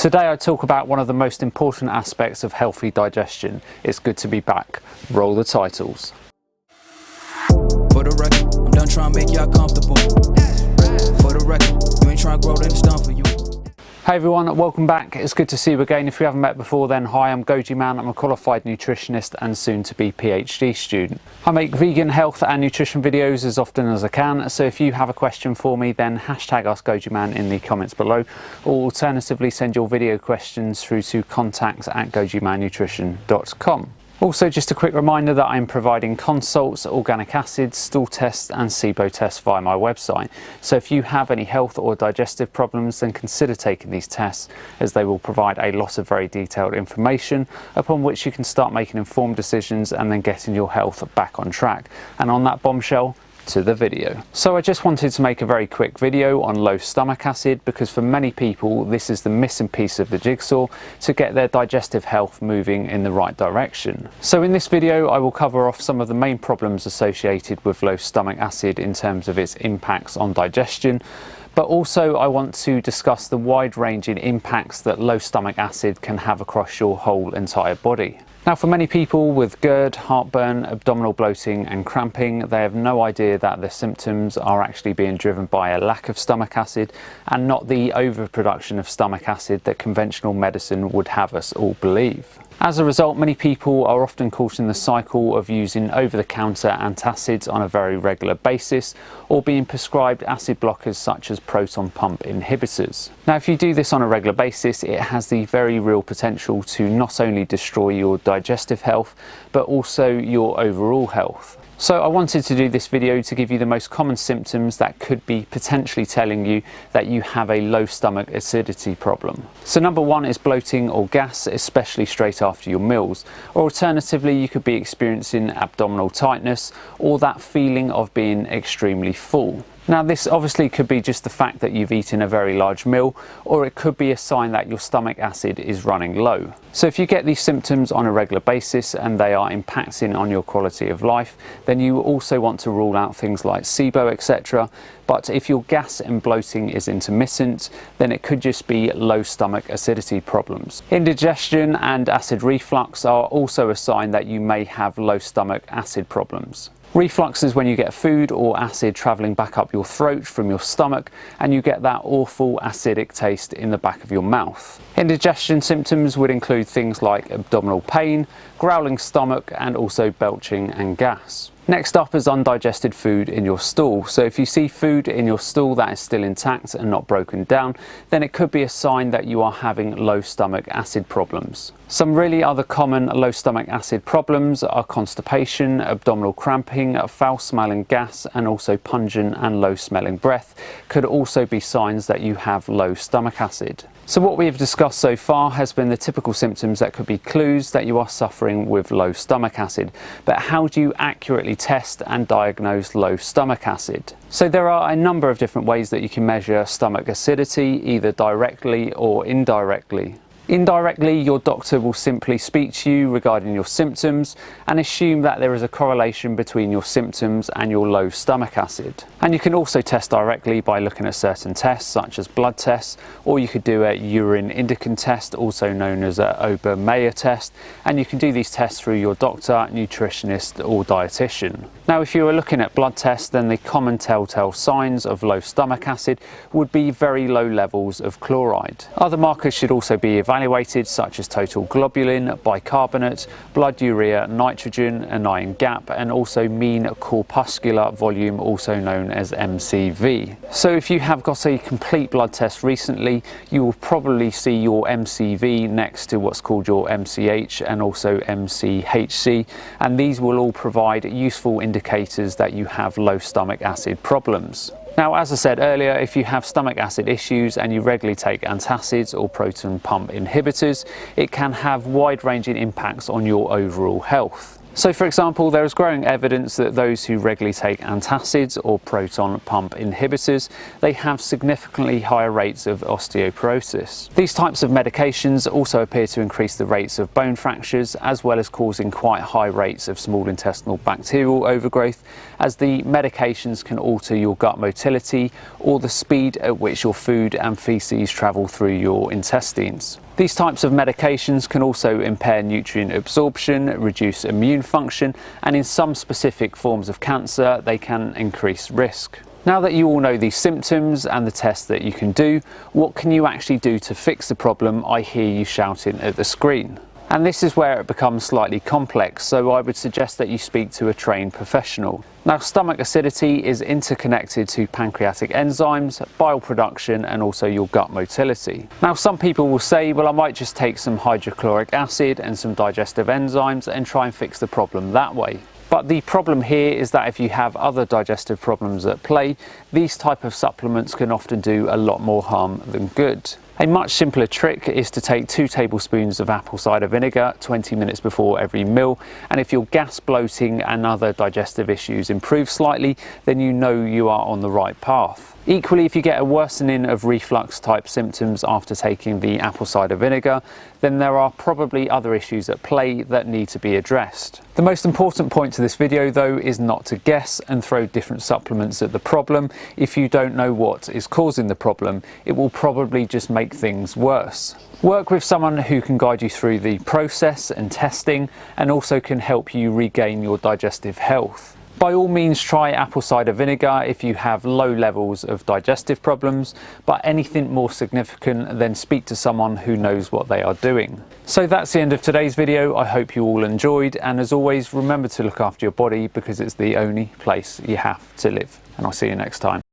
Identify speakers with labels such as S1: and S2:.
S1: Today I talk about one of the most important aspects of healthy digestion. It's good to be back. Roll the titles.
S2: For the record, I'm done trying to make y'all comfortable. For the record, you ain't trying to grow, then it's done for you.
S1: Hey everyone, welcome back. It's good to see you again. If we haven't met before, then hi, I'm GojiMan. I'm a qualified nutritionist and soon to be PhD student. I make vegan health and nutrition videos as often as I can, so if you have a question for me, then hashtag AskGojiMan in the comments below, or alternatively send your video questions through to contacts@gojimannutrition.com. Also, just a quick reminder that I'm providing consults, organic acids, stool tests and SIBO tests via my website. So if you have any health or digestive problems, then consider taking these tests, as they will provide a lot of very detailed information upon which you can start making informed decisions and then getting your health back on track. And on that bombshell, to the video. So I just wanted to make a very quick video on low stomach acid, because for many people this is the missing piece of the jigsaw to get their digestive health moving in the right direction. So in this video I will cover off some of the main problems associated with low stomach acid in terms of its impacts on digestion, but also I want to discuss the wide-ranging impacts that low stomach acid can have across your whole entire body. Now, for many people with GERD, heartburn, abdominal bloating and cramping, they have no idea that their symptoms are actually being driven by a lack of stomach acid and not the overproduction of stomach acid that conventional medicine would have us all believe. As a result, many people are often caught in the cycle of using over-the-counter antacids on a very regular basis, or being prescribed acid blockers such as proton pump inhibitors. Now, if you do this on a regular basis, it has the very real potential to not only destroy your digestive health, but also your overall health. So I wanted to do this video to give you the most common symptoms that could be potentially telling you that you have a low stomach acidity problem. So number one is bloating or gas, especially straight after your meals. Or alternatively, you could be experiencing abdominal tightness or that feeling of being extremely full. Now, this obviously could be just the fact that you've eaten a very large meal, or it could be a sign that your stomach acid is running low. So if you get these symptoms on a regular basis and they are impacting on your quality of life, then you also want to rule out things like SIBO, etc. But if your gas and bloating is intermittent, then it could just be low stomach acidity problems. Indigestion and acid reflux are also a sign that you may have low stomach acid problems. Reflux is when you get food or acid travelling back up your throat from your stomach and you get that awful acidic taste in the back of your mouth. Indigestion symptoms would include things like abdominal pain, growling stomach and also belching and gas. Next up is undigested food in your stool. So if you see food in your stool that is still intact and not broken down, then it could be a sign that you are having low stomach acid problems. Some really other common low stomach acid problems are constipation, abdominal cramping, foul smelling gas, and also pungent and low smelling breath could also be signs that you have low stomach acid. So what we have discussed so far has been the typical symptoms that could be clues that you are suffering with low stomach acid. But how do you accurately test and diagnose low stomach acid? So there are a number of different ways that you can measure stomach acidity, either directly or indirectly. Indirectly, your doctor will simply speak to you regarding your symptoms and assume that there is a correlation between your symptoms and your low stomach acid. And you can also test directly by looking at certain tests such as blood tests, or you could do a urine indican test, also known as a Ober-Mayer test, and you can do these tests through your doctor, nutritionist or dietitian. Now, if you are looking at blood tests, then the common telltale signs of low stomach acid would be very low levels of chloride. Other markers should also be evaluated, such as total globulin, bicarbonate, blood urea, nitrogen, anion gap, and also mean corpuscular volume, also known as MCV. So if you have got a complete blood test recently, you will probably see your MCV next to what's called your MCH and also MCHC, and these will all provide useful indicators that you have low stomach acid problems. Now, as I said earlier, if you have stomach acid issues and you regularly take antacids or proton pump inhibitors, it can have wide-ranging impacts on your overall health. So for example, there is growing evidence that those who regularly take antacids or proton pump inhibitors, they have significantly higher rates of osteoporosis. These types of medications also appear to increase the rates of bone fractures, as well as causing quite high rates of small intestinal bacterial overgrowth, as the medications can alter your gut motility or the speed at which your food and feces travel through your intestines. These types of medications can also impair nutrient absorption, reduce immune function, and in some specific forms of cancer, they can increase risk. Now that you all know these symptoms and the tests that you can do, what can you actually do to fix the problem I hear you shouting at the screen? And this is where it becomes slightly complex, so I would suggest that you speak to a trained professional. Now, stomach acidity is interconnected to pancreatic enzymes, bile production, and also your gut motility. Now, some people will say, well, I might just take some hydrochloric acid and some digestive enzymes and try and fix the problem that way. But the problem here is that if you have other digestive problems at play, these type of supplements can often do a lot more harm than good. A much simpler trick is to take 2 tablespoons of apple cider vinegar 20 minutes before every meal, and if your gas, bloating and other digestive issues improve slightly, then you know you are on the right path. Equally, if you get a worsening of reflux type symptoms after taking the apple cider vinegar, then there are probably other issues at play that need to be addressed. The most important point to this video though is not to guess and throw different supplements at the problem. If you don't know what is causing the problem, it will probably just make things worse. Work with someone who can guide you through the process and testing, and also can help you regain your digestive health. By all means, try apple cider vinegar if you have low levels of digestive problems, but anything more significant, then speak to someone who knows what they are doing. So that's the end of today's video. I hope you all enjoyed, and as always, remember to look after your body because it's the only place you have to live. And I'll see you next time.